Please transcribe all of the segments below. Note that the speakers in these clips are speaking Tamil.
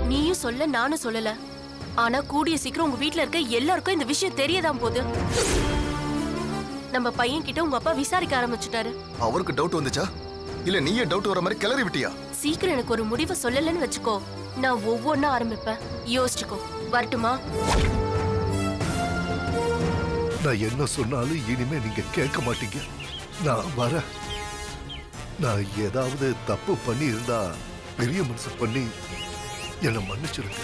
நீயும் சொல்ல நானும் சொல்லல. ஆனா கூடிய சீக்கிரம் உங்க வீட்ல இருக்க எல்லாருக்கும் இந்த விஷயம் தெரியதான் போகுது. நம்ம பையன் கிட்ட உங்க அப்பா விசாரிக்க ஆரம்பிச்சுட்டாரு. அவருக்கு டவுட் வந்துச்சா இல்ல நீயே டவுட் வர மாதிரி கிளறி விட்டியா? சீக்கிரம் எனக்கு ஒரு முடிவை சொல்லலன்னு வச்சுக்கோ, நான் ஒவ்வொன்னா ஆரம்பிப்பேன். யோசிச்சுக்கோ. வரட்டுமா? நான் என்ன சொன்னாலும் இனிமே நீங்க கேட்க மாட்டீங்க. நான் வரேன். நான் ஏதாவது தப்பு பண்ணி இருந்தா பெரிய மனசு பண்ணி என்னை மன்னிச்சிருங்க.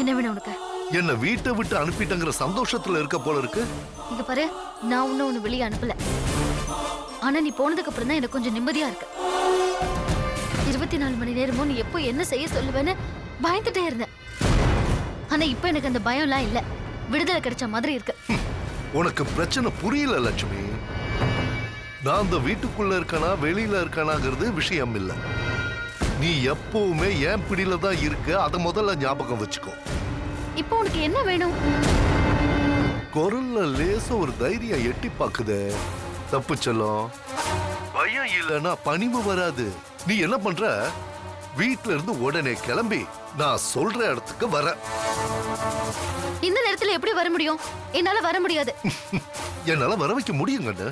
என்ன வேணும் உனக்கு? என்ன வீட்டை விட்டு அனுப்பிட்டங்கிற சந்தோஷத்துல இருக்க போல இருக்கு. இங்க பாரு, நான் ஒண்ணு வெளியே அனுப்பல. ஆனா நீ போனதுக்கு அப்புறம் தான் எனக்கு கொஞ்சம் நிம்மதியா இருக்கு. 24 மணி நேரமும் நீ எப்போ என்ன செய்ய சொல்லுவேன்னு பயந்துட்டே இருந்தேன். ஆனா இப்ப எனக்கு அந்த பயம் எல்லாம் இல்ல. விடுதலை கிடைச்ச மாதிரி இருக்கு. உனக்கு பிரச்சனை புரியல லட்சுமி. நான் அந்த வீட்டுக்குள்ள இருக்கனா வெளியில இருக்கானாங்கிறது விஷயம் இல்ல. நீ எப்பவுமே என் பிடியில தான் இருக்க. அதை முதல்ல ஞாபகம் வச்சுக்கோ. இப்போ உனக்கு என்ன வேணும்? குரல்ல லேச ஒரு தைரியம் எட்டி பாக்குதே. தப்பு செல்லம். பயம் இல்லைன்னா பணிவு வராது. நீ என்ன பண்ற? வீட்ல இருந்து உடனே கிளம்பி நான் சொல்ற இடத்துக்கு வர. இந்த நேரத்துல எப்படி வர முடியும்? என்னால வர முடியாது. என்னால வர வைக்க முடியுங்கன்னு.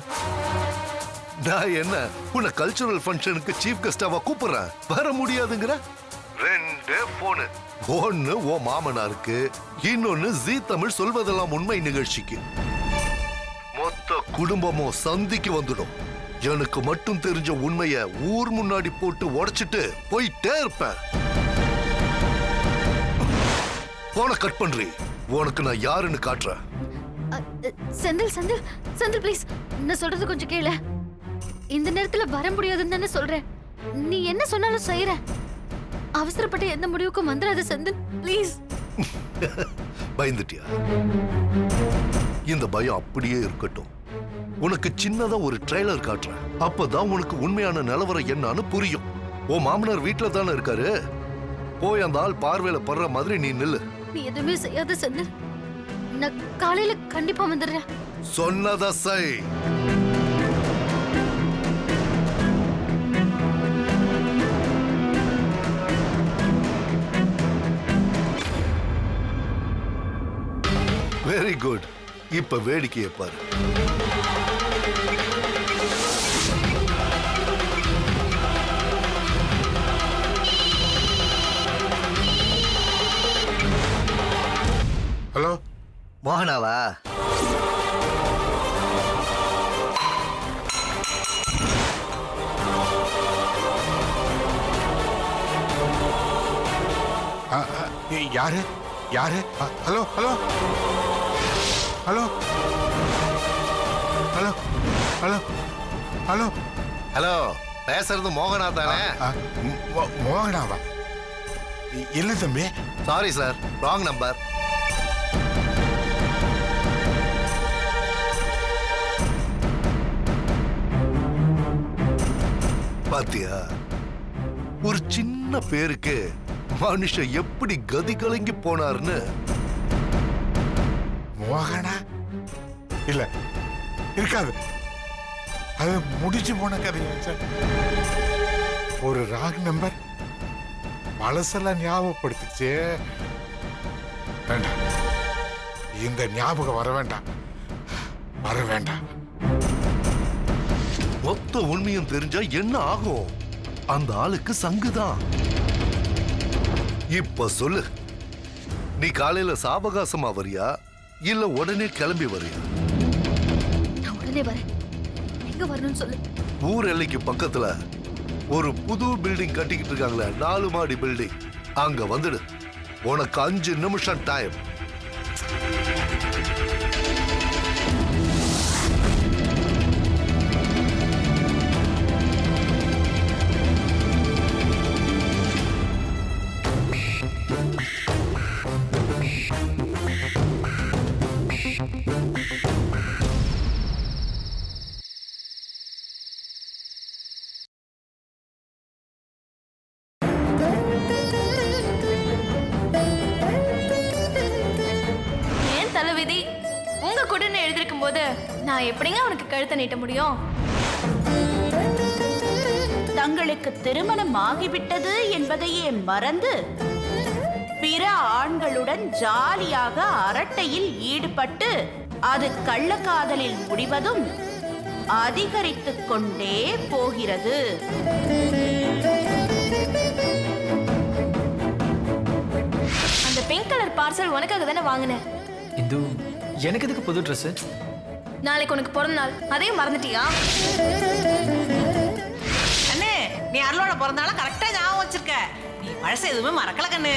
நான் என்ன உன்னை கல்ச்சுரல் ஃபங்க்ஷனுக்கு சீஃப் கெஸ்டாவா கூப்பிடுறேன். வர முடியாதுங்கிற? 2 போனு. ஒன்னு ஓ மாமனாருக்கு, இன்னொன்னு ஜீ தமிழ் சொல்வதெல்லாம் உண்மை நிகழ்ச்சிக்கு. மொத்த குடும்பமும் சந்திக்கு வந்துடும். எனக்கு மட்டும் தெரிஞ்ச உண்மைய ஊர் முன்னாடி போட்டு உடைச்சிட்டு போயிட்டே இருப்பேன். போன கட் பண்றீ. உனக்கு நான் யாருன்னு காட்டுறேன். செந்தில் செந்தில் செந்தில் ப்ளீஸ், நான் சொல்றது கொஞ்சம் கேளு. இந்த நேரத்துல வர முடியாதுன்னு தானே சொல்றேன். நீ என்ன சொன்னாலும் செய்யற. அவசரப்பட்டு எந்த முடிவுக்கும் வந்துடாத செந்தில் ப்ளீஸ். பயந்துட்டியா? இந்த பயம் அப்படியே இருக்கட்டும். உனக்கு சின்னதா ஒரு ட்ரெய்லர் காட்டுறேன். அப்பதான் உனக்கு உண்மையான நிலவரம் என்னன்னு புரியும். ஓ மாமனார் வீட்டுல தானே இருக்காரு. போய் அந்த ஆள் பார்வையில படுற மாதிரி நீ நில்லு. நீ எதுவுமே செய்யாத செந்தில். நான் காலையில கண்டிப்பா வந்துடுறேன். சொன்னதா செய். Very good. இப்ப வேடிக்கையை பாரு. ஹலோ, மோகனாவா? யாரு யாரு? Hello hello hello hello hello hello hello, பேசுறது மோகனா தானே? மோகனாவா? இல்ல தம்பி. Sorry sir, wrong number. பாத்தியா, ஒரு சின்ன பேருக்கு மனுஷன் எப்படி கதி கலங்கி போனார்னு. மோகனா இல்ல, இருக்காது. அது முடிச்சு போன கதையா சார். ஒரு ராங் நம்பர் பழசெல்லாம் ஞாபகப்படுத்துச்சு. வேண்டாம், இந்த ஞாபகம் வர வேண்டாம், வர வேண்டாம். மொத்த உண்மையும் தெரிஞ்சா என்ன ஆகும்? அந்த ஆளுக்கு சங்குதான். இப்ப சொல்லு, நீ காலையில சாவகாசமா வரியா இல்ல உடனே கிளம்பி வரியா? நான் உடனே வரேன். எங்க வரணும்னு சொல்லு. ஊர் எல்லைக்கு பக்கத்துல ஒரு புது பில்டிங் கட்டிக்கிட்டு இருக்காங்களே, 4 மாடி பில்டிங். அங்க வந்துடு. உனக்கு 5 நிமிஷம் டைம். உங்க கூடன்னு எழுதிருக்கும் போது நான் எப்படிங்க அவனுக்கு கழுத்தை நீட்ட முடியும்? தங்களுக்கு திருமணம் ஆகிவிட்டது என்பதையே மறந்து பிற ஆண்களுடன் ஜாலியாக அரட்டையில் ஈடுபட்டு அது கள்ளக்காதலில் முடிவதும் அதிகரித்துக் கொண்டே போகிறது. அந்த பிங்க் கலர் பார்சல் உனக்காக தானே வாங்கினேன். இந்து, எனக்கு எதுக்கு புது ட்ரெஸ்? நாளைக்கு உனக்கு பிறந்த நாள், அதையும் மறந்துட்டியா? அண்ணே, நீ அருளோட பிறந்தாலும் கரெக்டா ஞாபகம் வச்சிருக்க. நீ பழச எதுவுமே மறக்கல கண்ணு.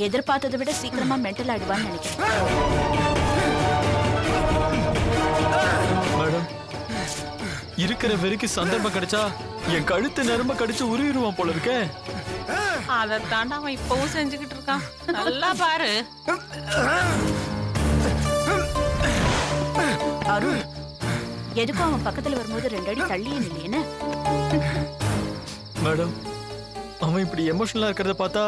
எதிர்பார்த்ததை விட சீக்கிரமா மென்டல் ஆயிடுவான்னு நினைக்கிறேன். மேடம் இருக்கிற வெறிக்கு சந்தர்ப்பம் கிடைச்சா என் கழுத்து நரம்ப கடிச்சு உருவிடுவான் போல இருக்கே. அதை தாண்டா அவன் இப்பவும் செஞ்சுக்கிட்டு இருக்கான். நல்லா பாரு. அருண், எதுக்கும் அவன் பக்கத்துல வரும்போது 2 அடி தள்ளியே நில்லையேன்னு. மேடம் அவன் இப்படி எமோஷனலா இருக்கிறத பார்த்தா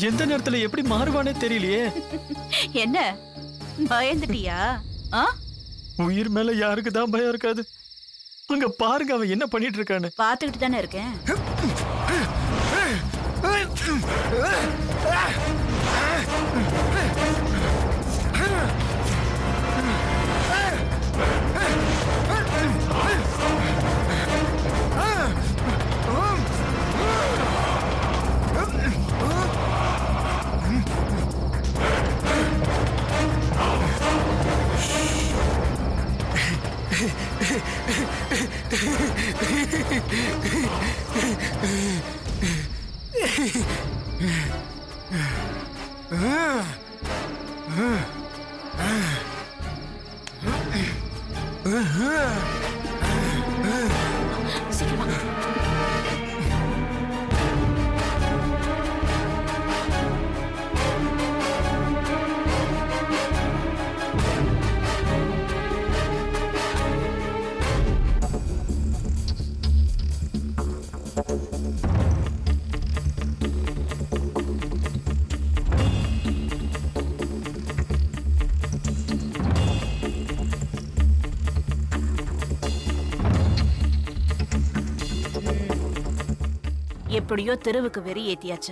எந்த நேரத்துல எப்படி மாறுவானே தெரியலையே. என்ன பயந்துட்டியா? உயிர் மேல யாருக்கு தான் பயம் இருக்காது. அங்க பாருங்க அவன் என்ன பண்ணிட்டு இருக்கான்னு. பாத்துக்கிட்டு தானே இருக்கேன். எப்படியோ தெருவுக்கு வெறி ஏத்தியாச்சு.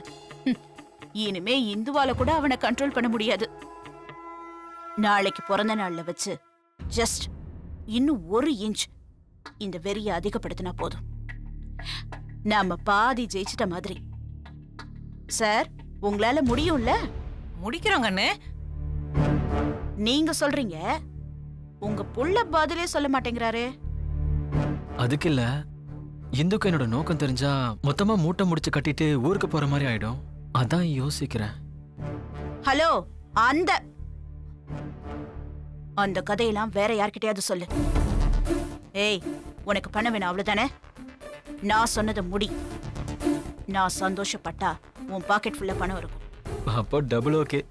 இனிமே இந்துவால கூட அவனை கண்ட்ரோல் பண்ண முடியாது. நாளைக்கு பிறந்த நாள்ல வச்சு ஜஸ்ட் இன்னும் 1 இன்ச் இந்த வெறியை அதிகப்படுத்தினா போதும். நாம பாதி ஜெயிச்சிட்ட மாதிரி. சார், உங்களால முடியும்ல? முடிக்கிறோம் கண்ணு. நீங்க சொல்றீங்க, உங்க புள்ள பதிலே சொல்ல மாட்டேங்கிறாரே. அதுக்கு இல்ல, இந்துக்கு என்னோட நோக்கம் தெரிஞ்சா மொத்தமா மூட்டை முடிச்சு கட்டிட்டு ஊருக்கு போற மாதிரி ஆயிடும். அதான் யோசிக்கிறேன். ஹலோ, அந்த கதையெல்லாம் வேற யார்கிட்டயாவது சொல்லு. ஏய், உனக்கு பண்ண வேணும் அவ்வளவுதானே? நான் சொன்னதை முடி. நான் சந்தோஷப்பட்டா உன் பாக்கெட் ஃபுல்லா பணம் இருக்கும். அப்போ டபுள் ஓகே.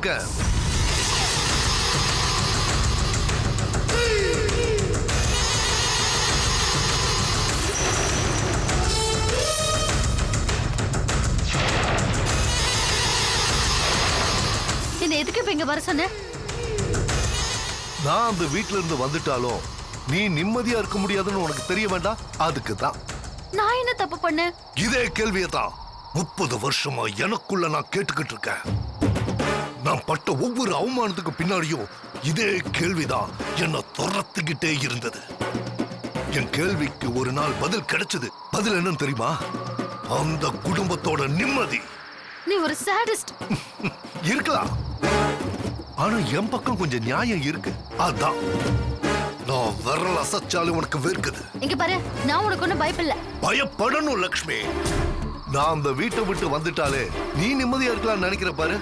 இருக்கேன். என்ன எதுக்கு இப்ப இங்க வர சொன்ன? நான் அந்த வீட்ல இருந்து வந்துட்டாலும் நீ நிம்மதியா இருக்க முடியாதுன்னு உனக்கு தெரிய வேண்டாம். அதுக்கு தான். நான் என்ன தப்பு பண்ணேன்? இதே கேள்வியை தான் 30 வருஷமா எனக்குள்ள நான் கேட்டுக்கிட்டு இருக்கேன். நான் பட்ட ஒவ்வொரு அவமானத்துக்கு பின்னாடியும் இதே கேள்விதான் என்ன துரத்துக்கிட்டே இருந்தது. என் கேள்விக்கு ஒரு நாள் பதில் கிடைச்சது. பதில் என்னன்னு தெரியுமா? அந்த குடும்பத்தோட நிம்மதி. நீ ஒரு சாடிஸ்ட். இருக்கலாம், ஆனா என் பக்கம் கொஞ்சம் நியாயம் இருக்கு. அதான் நான் விரல் அசைச்சாலும் உனக்கு வேர்க்குது. இங்க பாரு, நான் உனக்கு ஒண்ணும் பயப்படல. பயப்படணும் லக்ஷ்மி. நான் அந்த வீட்டை விட்டு வந்துட்டாலே நீ நிம்மதியா இருக்கலாம்னு நினைக்கிற பாரு,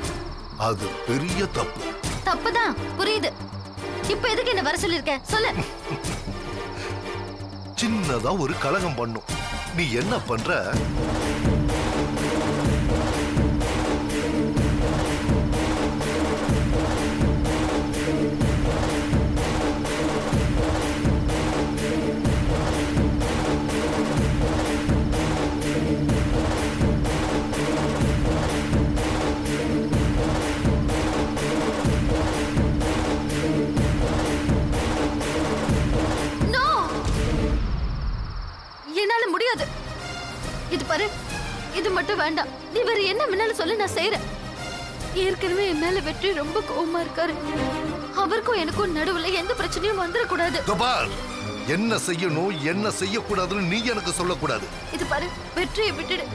அது பெரிய தப்பு. தப்புதான், புரியுது. இப்ப எதுக்கு என்ன வர சொல்லிருக்க? சொல்லு. சின்னதா ஒரு கலகம் பண்ணும். நீ என்ன பண்ற? No! என்னால முடியாது. இது பாரு, இது மட்டும் வேண்டாம். நீ வேற என்ன வேணாலும் சொல்லு, நான் செய்யறேன். ஏற்கனவே என் மேல வெற்றி ரொம்ப கோவமா இருக்காரு. அவருக்கும் எனக்கும் நடுவுல எந்த பிரச்சனையும் வந்துடக்கூடாது. கபால், என்ன செய்யணும் என்ன செய்யக்கூடாதுன்னு நீ எனக்கு சொல்லக்கூடாது. இது பாரு, வெற்றியை விட்டுடு.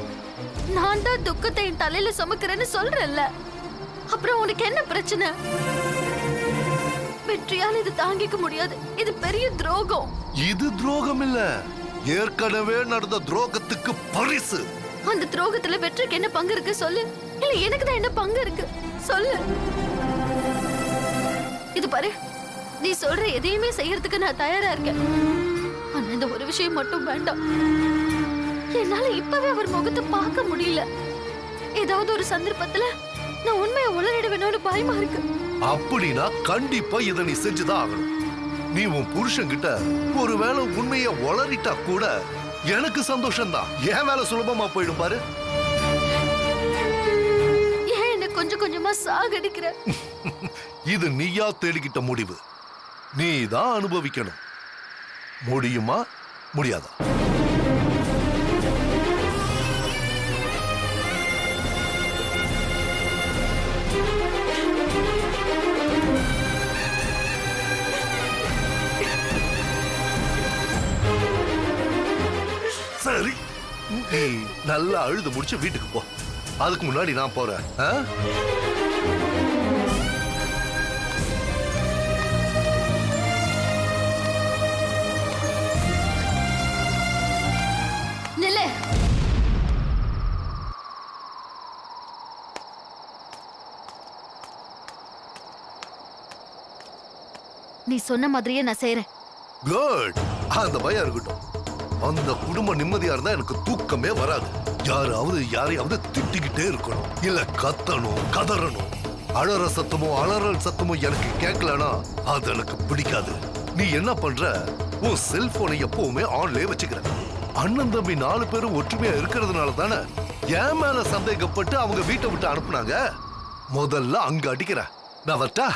நான் தான் துக்கத்தை என் தலையில சுமக்கிறேன்னு சொல்றேன்ல. அப்புறம் உனக்கு என்ன பிரச்சனை? வெற்றியால் இது தாங்கிக்க முடியாது. இது பெரிய துரோகம். இது துரோகம் இல்ல, ஏற்கனவே நடந்த துரோகத்துக்கு பரிசு. அந்த துரோகத்துல வெற்றிக்கு என்ன பங்கு இருக்கு சொல்லு. இல்ல எனக்கு தான் என்ன பங்கு இருக்கு சொல்லு. இது பாரு, நீ சொல்ற எதையுமே செய்யறதுக்கு நான் தயாரா இருக்கேன். ஆனா இந்த ஒரு விஷயம் மட்டும் வேண்டாம். என்னால இப்பவே அவர் முகத்தை பார்க்க முடியல. ஏதாவது ஒரு சந்தர்ப்பத்துல நான் உண்மையை உளறிடுவேணும்னு பயமா இருக்கு. அப்படின்னா கண்டிப்பா இதை நீ செஞ்சுதான் ஆகணும். நீ உன் புருஷன் கிட்ட ஒருவேளை உண்மையை உளறிட்டா கூட எனக்கு சந்தோஷம்தான். என் வேலை சுலபமா போயிடும் பாரு. ஏன் என்ன கொஞ்சம் கொஞ்சமா சாகடிக்கிற? இது நீயா தேடிக்கிட்ட முடிவு. நீ தான் அனுபவிக்கணும். முடியுமா முடியாதா? சரி, நீ நல்லா அழுது முடிச்சு வீட்டுக்கு போ. அதுக்கு முன்னாடி நான் போறேன். நில்லு. நீ சொன்ன மாதிரியே நான் செய்யறேன். குட். அந்த பயம் இருக்கட்டும். அந்த குடும்ப நிம்மதியா இருந்தா எனக்கு தூக்கமே வராது. யாராவது யாரையாவது திட்டிக்கிட்டே இருக்கணும், இல்ல கத்தணும், கதறணும். அழற சத்தமும் அலறல் சத்தமும் எனக்கு கேட்கலனா அது எனக்கு பிடிக்காது. நீ என்ன பண்ற? உன் செல்போனை எப்பவுமே ஆன்லயே வச்சுக்கிற. அண்ணன் தம்பி 4 பேரும் ஒற்றுமையா இருக்கிறதுனால தானே என் மேல சந்தேகப்பட்டு அவங்க வீட்டை விட்டு அனுப்புனாங்க. முதல்ல அங்க அடிக்கிற. நான் வரட்டா?